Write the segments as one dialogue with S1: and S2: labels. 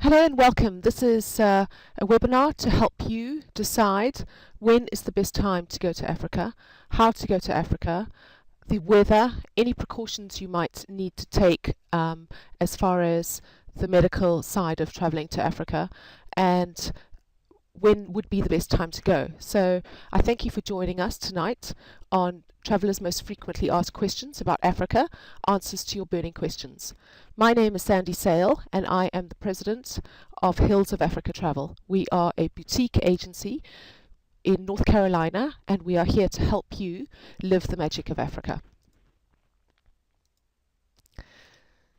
S1: Hello and welcome. This is a webinar to help you decide when is the best time to go to Africa, how to go to Africa, the weather, any precautions you might need to take as far as the medical side of traveling to Africa, and when would be the best time to go. So I thank you for joining us tonight on Travelers' Most Frequently Asked Questions about Africa, answers to your burning questions. My name is Sandy Sale and I am the president of Hills of Africa Travel. We are a boutique agency in North Carolina and we are here to help you live the magic of Africa.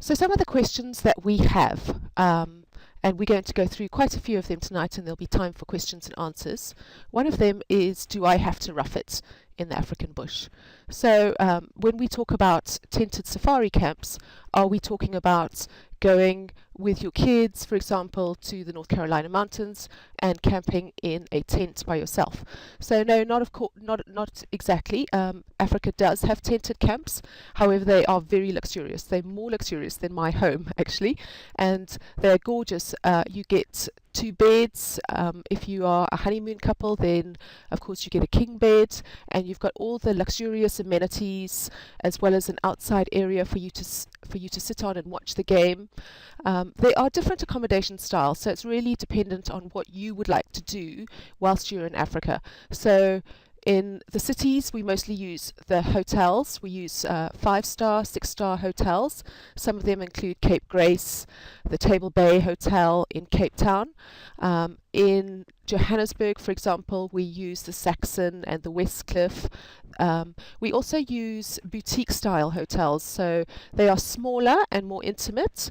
S1: So some of the questions that we have, and we're going to go through quite a few of them tonight and there'll be time for questions and answers. One of them is, do I have to rough it in the African bush? So when we talk about tented safari camps, are we talking about going with your kids, for example, to the North Carolina mountains and camping in a tent by yourself? So no, not exactly. Africa does have tented camps. However, they are very luxurious. They're more luxurious than my home, actually, and they're gorgeous. You get 2 beds. If you are a honeymoon couple, then of course you get a king bed, and you've got all the luxurious amenities as well as an outside area for you to sit on and watch the game. They are different accommodation styles, so it's really dependent on what you would like to do whilst you're in Africa. So in the cities, we mostly use the hotels. We use 5-star, 6-star hotels. Some of them include Cape Grace, the Table Bay Hotel in Cape Town. In Johannesburg, for example, we use the Saxon and the Westcliff. We also use boutique-style hotels, so they are smaller and more intimate.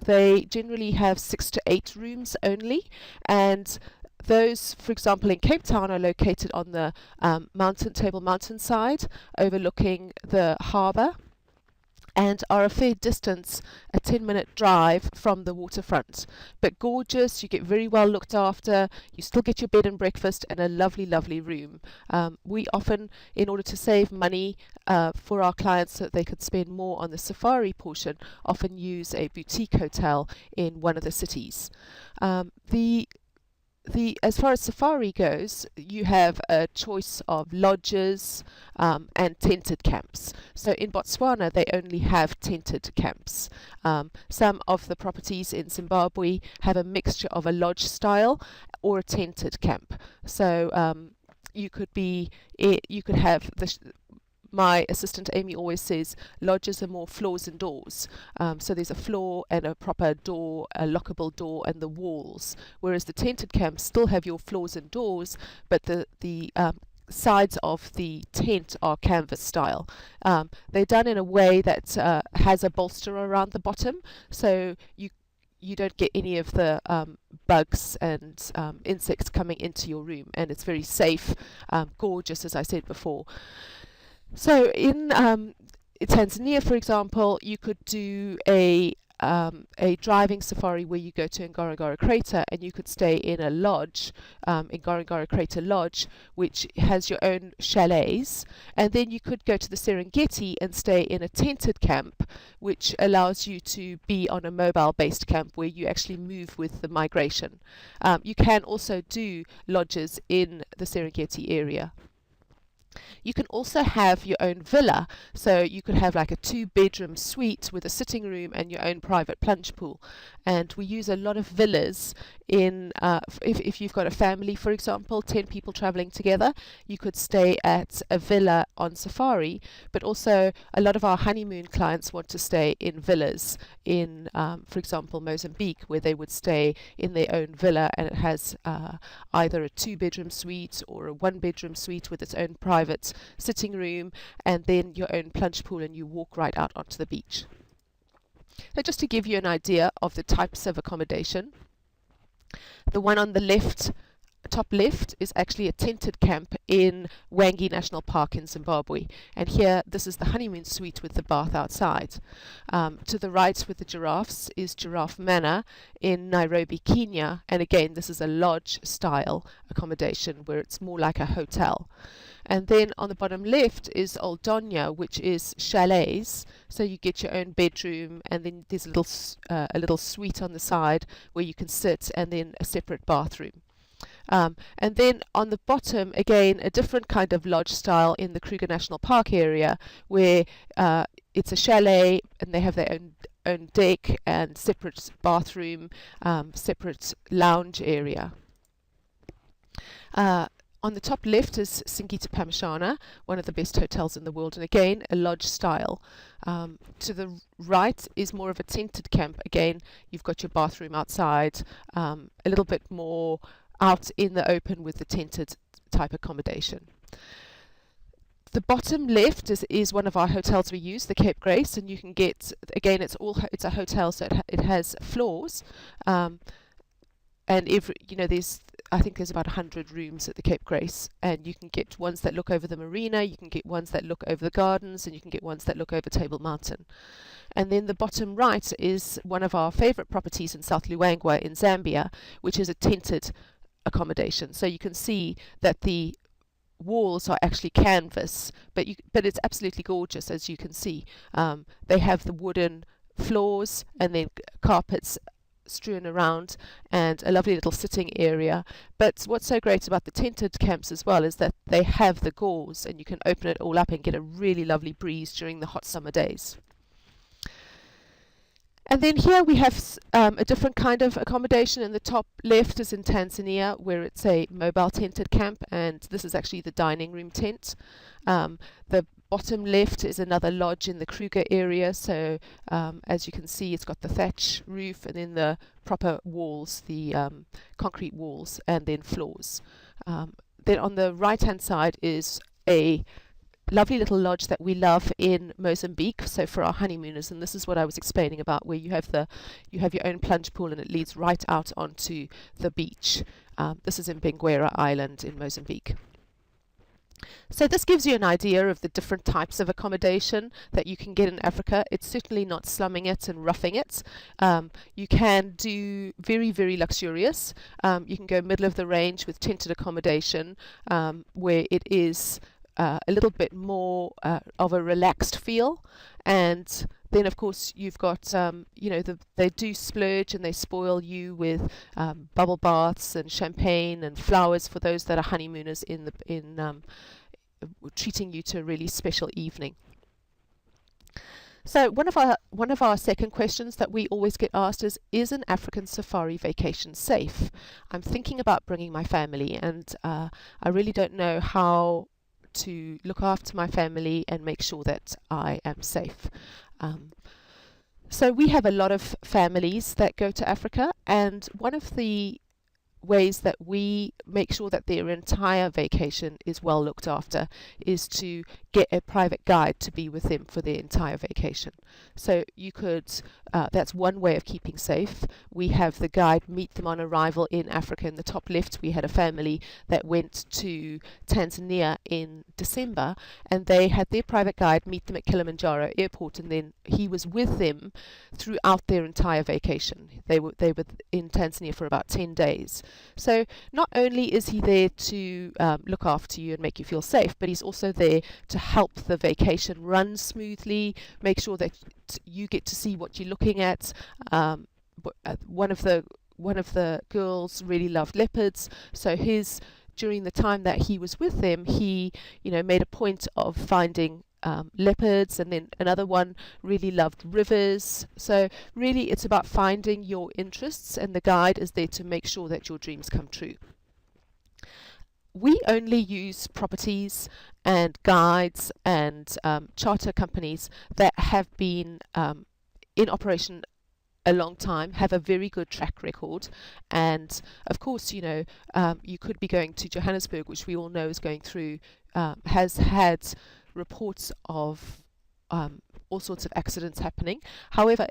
S1: They generally have 6 to 8 rooms only, and those, for example, in Cape Town are located on the Table Mountain side, overlooking the harbour, and are a fair distance, a 10-minute drive from the waterfront. But gorgeous, you get very well looked after, you still get your bed and breakfast and a lovely, lovely room. We often, in order to save money for our clients so that they could spend more on the safari portion, often use a boutique hotel in one of the cities. As far as safari goes, you have a choice of lodges and tented camps. So in Botswana, they only have tented camps. Some of the properties in Zimbabwe have a mixture of a lodge style or a tented camp. So you could have my assistant Amy always says lodges are more floors and doors. So there's a floor and a proper door, a lockable door, and the walls. Whereas the tented camps still have your floors and doors, but the sides of the tent are canvas style. They're done in a way that has a bolster around the bottom, so you don't get any of the bugs and insects coming into your room, and it's very safe, gorgeous, as I said before. So in Tanzania, for example, you could do a driving safari where you go to Ngorongoro Crater and you could stay in a lodge, in Ngorongoro Crater Lodge, which has your own chalets, and then you could go to the Serengeti and stay in a tented camp, which allows you to be on a mobile-based camp where you actually move with the migration. You can also do lodges in the Serengeti area. You can also have your own villa, so you could have like a 2-bedroom suite with a sitting room and your own private plunge pool. And we use a lot of villas in, if you've got a family, for example, 10 people traveling together, you could stay at a villa on safari, but also a lot of our honeymoon clients want to stay in villas in, for example, Mozambique, where they would stay in their own villa, and it has either a 2-bedroom suite or a 1-bedroom suite with its own private sitting room and then your own plunge pool, and you walk right out onto the beach. So just to give you an idea of the types of accommodation, the one on the left top left is actually a tented camp in Wangi National Park in Zimbabwe. And here, this is the honeymoon suite with the bath outside. To the right with the giraffes is Giraffe Manor in Nairobi, Kenya. And again, this is a lodge style accommodation where it's more like a hotel. And then on the bottom left is Old Donya, which is chalets. So you get your own bedroom, and then there's a little suite on the side where you can sit, and then a separate bathroom. And then on the bottom, again, a different kind of lodge style in the Kruger National Park area, where it's a chalet, and they have their own deck and separate bathroom, separate lounge area. On the top left is Singita Pamshana, one of the best hotels in the world, and again, a lodge style. To the right is more of a tented camp. Again, you've got your bathroom outside, a little bit more out in the open with the tented type accommodation. The bottom left is one of our hotels we use, the Cape Grace, and you can get, again, it's a hotel, so it has floors, and I think there's about 100 rooms at the Cape Grace, and you can get ones that look over the marina, you can get ones that look over the gardens, and you can get ones that look over Table Mountain. And then the bottom right is one of our favorite properties in South Luangwa in Zambia, which is a tented accommodation. So you can see that the walls are actually canvas, but it's absolutely gorgeous, as you can see. They have the wooden floors and then carpets strewn around and a lovely little sitting area. But what's so great about the tented camps as well is that they have the gauze, and you can open it all up and get a really lovely breeze during the hot summer days. And then here we have a different kind of accommodation. In the top left is in Tanzania, where it's a mobile tented camp, and this is actually the dining room tent. The bottom left is another lodge in the Kruger area, so as you can see, it's got the thatch roof and then the proper walls, the concrete walls, and then floors. Then on the right hand side is a lovely little lodge that we love in Mozambique, so for our honeymooners, and this is what I was explaining about, where you have your own plunge pool and it leads right out onto the beach. This is in Benguela Island in Mozambique. So this gives you an idea of the different types of accommodation that you can get in Africa. It's certainly not slumming it and roughing it. You can do very, very luxurious. You can go middle of the range with tented accommodation, where it is a little bit more of a relaxed feel, and then of course you've got they do splurge and they spoil you with bubble baths and champagne and flowers for those that are honeymooners in treating you to a really special evening. So one of our second questions that we always get asked is an African safari vacation safe? I'm thinking about bringing my family, and I really don't know how to look after my family and make sure that I am safe. So we have a lot of families that go to Africa, and one of the ways that we make sure that their entire vacation is well looked after is to get a private guide to be with them for their entire vacation. So you could, that's one way of keeping safe. We have the guide meet them on arrival in Africa. In the top left, we had a family that went to Tanzania in December, and they had their private guide meet them at Kilimanjaro airport, and then he was with them throughout their entire vacation. They were in Tanzania for about 10 days. So not only is he there to look after you and make you feel safe, but he's also there to help the vacation run smoothly, make sure that you get to see what you're looking at. One of the girls really loved leopards, so during the time that he was with them, he made a point of finding leopards, and then another one really loved rivers. So really it's about finding your interests, and the guide is there to make sure that your dreams come true. We only use properties and guides and charter companies that have been in operation a long time, have a very good track record, and of course you could be going to Johannesburg, which we all know is going through has had reports of all sorts of accidents happening. However,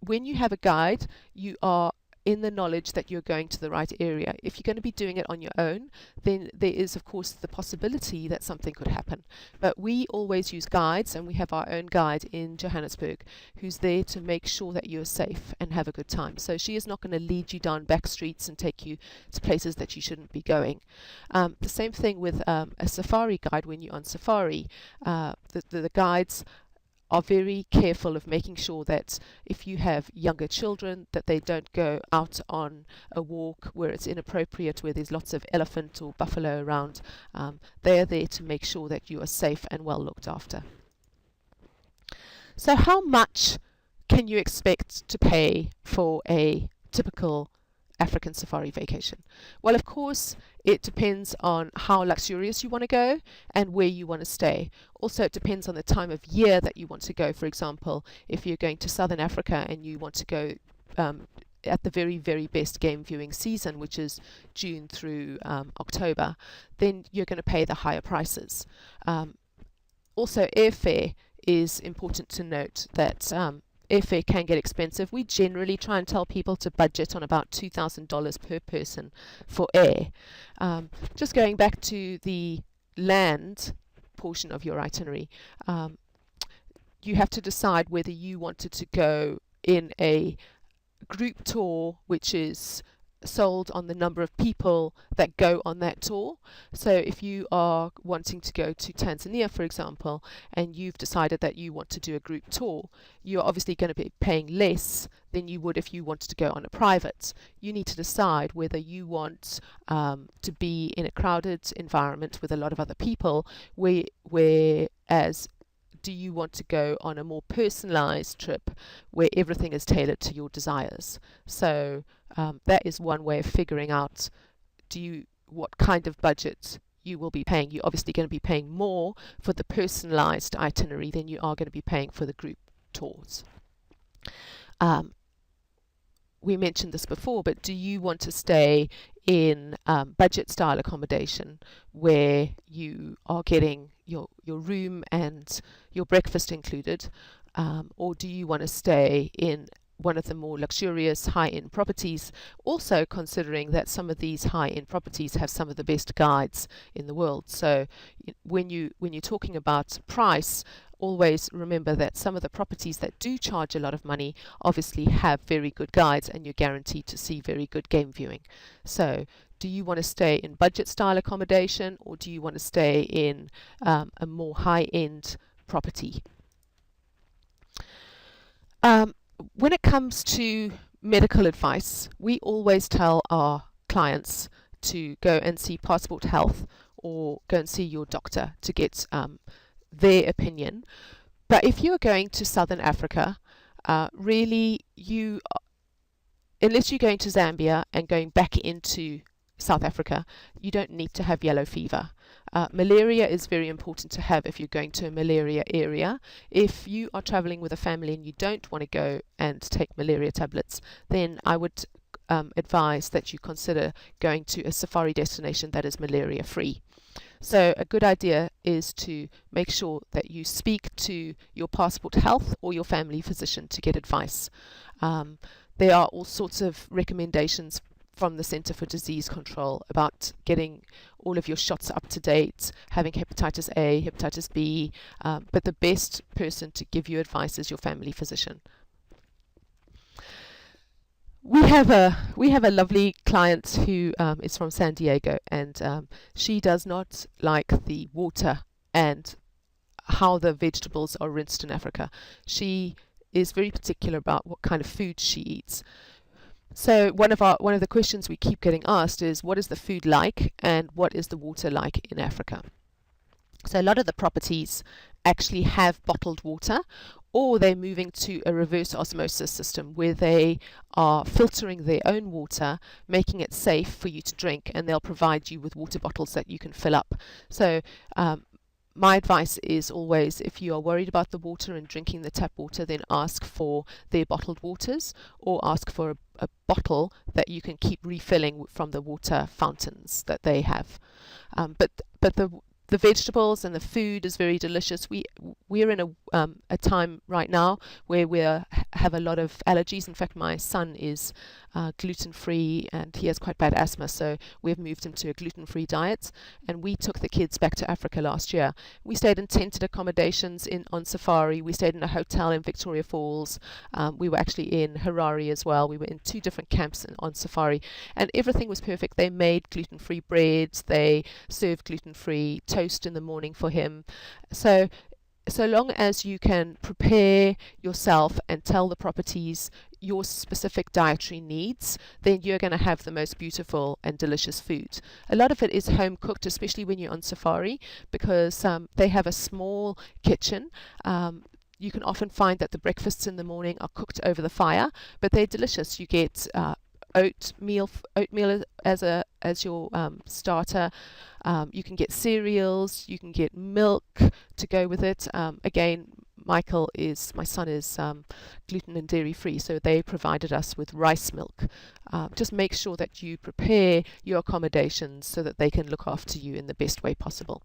S1: when you have a guide, you are in the knowledge that you're going to the right area. If you're going to be doing it on your own, then there is of course the possibility that something could happen. But we always use guides, and we have our own guide in Johannesburg who's there to make sure that you're safe and have a good time. So she is not going to lead you down back streets and take you to places that you shouldn't be going. The same thing with a safari guide. When you're on safari, the guides are very careful of making sure that if you have younger children, that they don't go out on a walk where it's inappropriate, where there's lots of elephant or buffalo around. They are there to make sure that you are safe and well looked after. So how much can you expect to pay for a typical African safari vacation? Well, of course, it depends on how luxurious you want to go and where you want to stay. Also, it depends on the time of year that you want to go. For example, if you're going to Southern Africa and you want to go at the very, very best game viewing season, which is June through October, then you're going to pay the higher prices. Also, airfare is important to note that airfare can get expensive. We generally try and tell people to budget on about $2,000 per person for air. Just going back to the land portion of your itinerary, you have to decide whether you wanted to go in a group tour, which is sold on the number of people that go on that tour. So if you are wanting to go to Tanzania, for example, and you've decided that you want to do a group tour, you're obviously going to be paying less than you would if you wanted to go on a private. You need to decide whether you want to be in a crowded environment with a lot of other people, whereas do you want to go on a more personalized trip where everything is tailored to your desires. So that is one way of figuring out what kind of budget you will be paying. You're obviously going to be paying more for the personalized itinerary than you are going to be paying for the group tours. We mentioned this before, but do you want to stay in budget style accommodation where you are getting your room and your breakfast included, or do you want to stay in one of the more luxurious high-end properties, also considering that some of these high-end properties have some of the best guides in the world? So when you're talking about price, always remember that some of the properties that do charge a lot of money obviously have very good guides, and you're guaranteed to see very good game viewing. So do you want to stay in budget style accommodation, or do you want to stay in a more high-end property? When it comes to medical advice, we always tell our clients to go and see Passport Health or go and see your doctor to get their opinion. But if you're going to Southern Africa, really unless you're going to Zambia and going back into South Africa, you don't need to have yellow fever. Malaria is very important to have if you're going to a malaria area. If you are traveling with a family and you don't want to go and take malaria tablets, then I would advise that you consider going to a safari destination that is malaria free. So a good idea is to make sure that you speak to your Passport Health or your family physician to get advice. There are all sorts of recommendations from the Center for Disease Control about getting all of your shots up to date, having hepatitis A, hepatitis B, but the best person to give you advice is your family physician. We have a lovely client who is from San Diego, and she does not like the water and how the vegetables are rinsed in Africa. She is very particular about what kind of food she eats. So one of the questions we keep getting asked is, what is the food like and what is the water like in Africa? So a lot of the properties actually have bottled water, or they're moving to a reverse osmosis system where they are filtering their own water, making it safe for you to drink, and they'll provide you with water bottles that you can fill up. So my advice is always, if you are worried about the water and drinking the tap water, then ask for their bottled waters, or ask for a bottle that you can keep refilling from the water fountains that they have. But the vegetables and the food is very delicious. we're in a time right now where we have a lot of allergies. In fact, my son is gluten-free and he has quite bad asthma, so we've moved him to a gluten-free diet. And we took the kids back to Africa last year. We stayed in tented accommodations on safari. We stayed in a hotel in Victoria Falls. We were actually in Harare as well. We were in 2 different camps on safari, and everything was perfect. They made gluten-free breads. They served gluten-free toast in the morning for him. So long as you can prepare yourself and tell the properties your specific dietary needs, then you're going to have the most beautiful and delicious food. A lot of it is home cooked, especially when you're on safari, because they have a small kitchen. You can often find that the breakfasts in the morning are cooked over the fire, but they're delicious. You get oatmeal as your starter. You can get cereals, you can get milk to go with it. Again, my son is gluten and dairy free, so they provided us with rice milk. Just make sure that you prepare your accommodations so that they can look after you in the best way possible.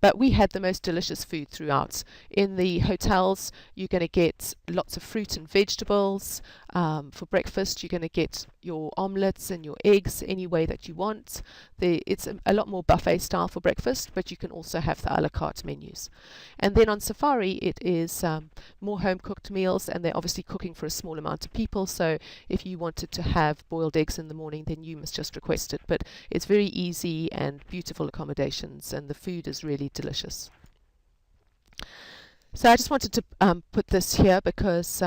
S1: But we had the most delicious food throughout. In the hotels, you're going to get lots of fruit and vegetables. For breakfast, you're going to get your omelettes and your eggs any way that you want. It's a lot more buffet style for breakfast, but you can also have the a la carte menus. And then on safari, it is more home cooked meals, and they're obviously cooking for a small amount of people. So if you wanted to have boiled eggs in the morning, then you must just request it. But it's very easy and beautiful accommodations, and the food is really delicious. So I just wanted to put this here because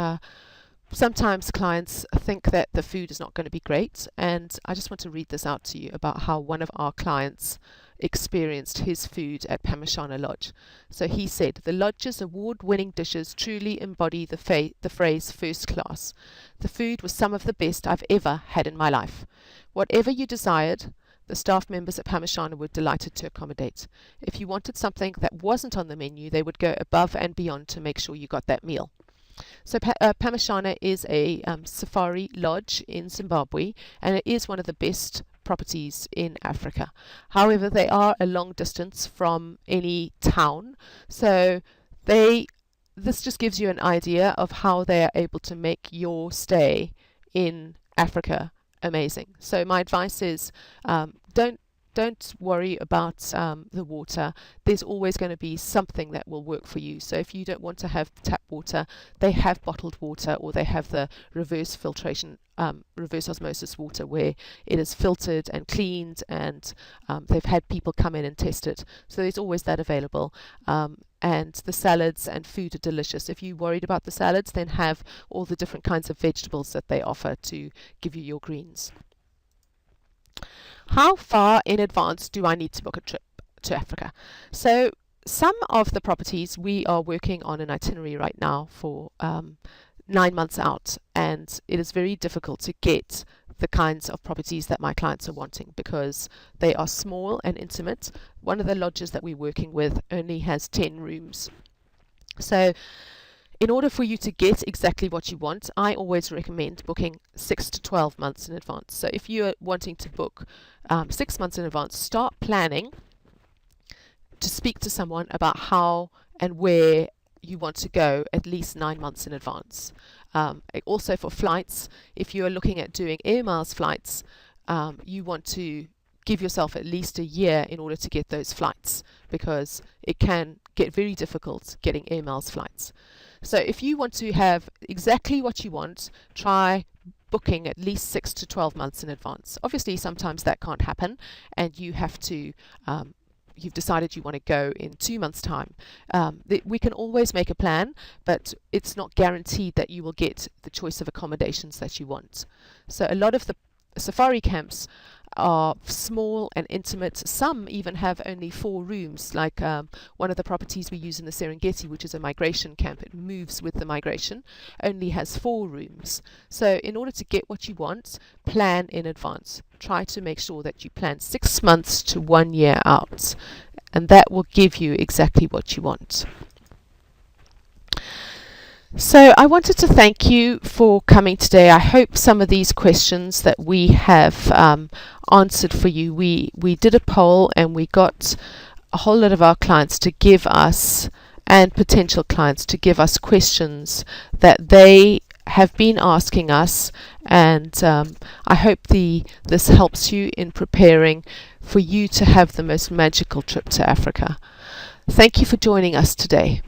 S1: sometimes clients think that the food is not going to be great, and I just want to read this out to you about how one of our clients experienced his food at Pamashana Lodge. So he said, "The lodge's award-winning dishes truly embody the phrase first class. The food was some of the best I've ever had in my life. Whatever you desired, the staff members at Pamashana were delighted to accommodate. If you wanted something that wasn't on the menu, they would go above and beyond to make sure you got that meal." So Pamashana is a safari lodge in Zimbabwe, and it is one of the best properties in Africa. However, they are a long distance from any town, so this just gives you an idea of how they are able to make your stay in Africa amazing. So my advice is don't worry about the water. There's always going to be something that will work for you. So if you don't want to have tap water, they have bottled water, or they have the reverse filtration, reverse osmosis water, where it is filtered and cleaned, and they've had people come in and test it. So there's always that available. And the salads and food are delicious. If you're worried about the salads, then have all the different kinds of vegetables that they offer to give you your greens. How far in advance do I need to book a trip to Africa? So some of the properties, we are working on an itinerary right now for 9 months out, and it is very difficult to get the kinds of properties that my clients are wanting because they are small and intimate. One of the lodges that we're working with only has 10 rooms. So in order for you to get exactly what you want, I always recommend booking 6 to 12 months in advance. So if you're wanting to book 6 months in advance, start planning to speak to someone about how and where you want to go at least 9 months in advance. Also for flights, if you are looking at doing air miles flights, you want to give yourself at least a year in order to get those flights, because it can get very difficult getting air miles flights. So if you want to have exactly what you want, try booking at least 6 to 12 months in advance. Obviously, sometimes that can't happen, and you have to you've decided you want to go in 2 months' time. We can always make a plan, but it's not guaranteed that you will get the choice of accommodations that you want. So a lot of the safari camps are small and intimate. Some even have only 4 rooms, like one of the properties we use in the Serengeti, which is a migration camp. It moves with the migration, only has 4 rooms. So in order to get what you want, plan in advance. Try to make sure that you plan 6 months to 1 year out, and that will give you exactly what you want. So I wanted to thank you for coming today. I hope some of these questions that we have answered for you. We did a poll, and we got a whole lot of our clients to give us and potential clients to give us questions that they have been asking us, and I hope this helps you in preparing for you to have the most magical trip to Africa. Thank you for joining us today.